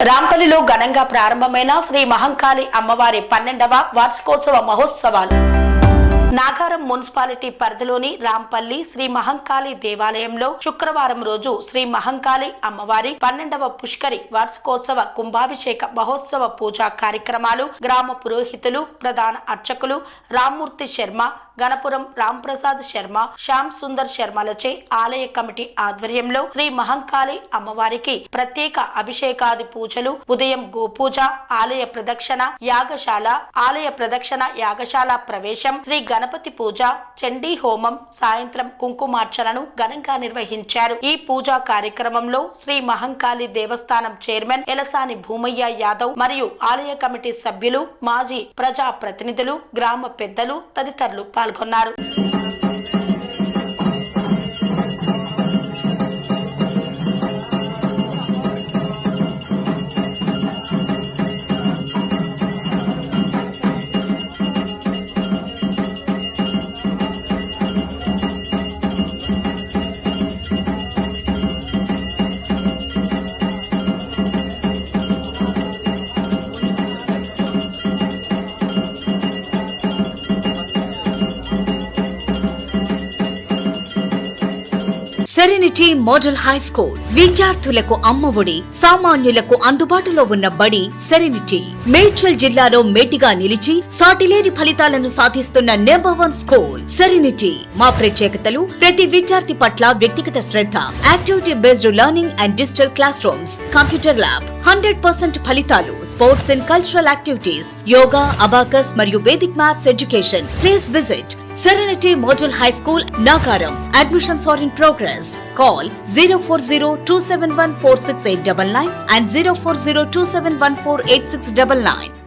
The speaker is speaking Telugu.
రాంపల్లిలో ఘనంగా ప్రారంభమైన శ్రీ మహంకాళి అమ్మవారి 12వ వార్షికోత్సవ మహోత్సవాలు నాగారం మున్సిపాలిటీ పరిధిలోని రాంపల్లి శ్రీ మహంకాళి దేవాలయంలో శుక్రవారం రోజు శ్రీ మహంకాళి అమ్మవారి 12వ పుష్కరి వార్షికోత్సవ కుంభాభిషేక మహోత్సవ పూజా కార్యక్రమాలు గ్రామ పురోహితులు ప్రధాన అర్చకులు రామ్మూర్తి శర్మ గణపురం రాంప్రసాద్ శర్మ శ్యామ్ సుందర్ శర్మలచే ఆలయ కమిటీ ఆధ్వర్యంలో శ్రీ మహంకాళి అమ్మవారికి ప్రత్యేక అభిషేకాది పూజలు ఉదయం గోపూజ ఆలయ ప్రదక్షిణ యాగశాల ప్రవేశం శ్రీ గణపతి పూజ చండీ హోమం సాయంత్రం కుంకుమార్చనను ఘనంగా నిర్వహించారు. ఈ పూజా కార్యక్రమంలో శ్రీ మహంకాళి దేవస్థానం చైర్మన్ ఎలసాని భూమయ్య యాదవ్ మరియు ఆలయ కమిటీ సభ్యులు మాజీ ప్రజా ప్రతినిధులు గ్రామ పెద్దలు తదితరులు పాల్గొన్నారు. సెరెనిటీ మోడల్ హై స్కూల్ విద్యార్థులకు అమ్మఒడి సామాన్యులకు అందుబాటులో ఉన్న బడి సెరెనిటీ మేడ్చల్ జిల్లాలో మేటిగా నిలిచి సాటిలేని ఫలితాలను సాధిస్తున్న నెంబర్ 1 స్కూల్ సెరెనిటీ. మా ప్రత్యేకతలు ప్రతి విద్యార్థి పట్ల వ్యక్తిగత శ్రద్ధ, activity based learning and digital classrooms, computer lab, 100% ఫలితాలు, sports and cultural activities, yoga, abacus మరియు vedic maths education. Please visit Serenity Model High School, Nagaram. Admissions are in progress. Call 040-271-46899 and 040-271-48699.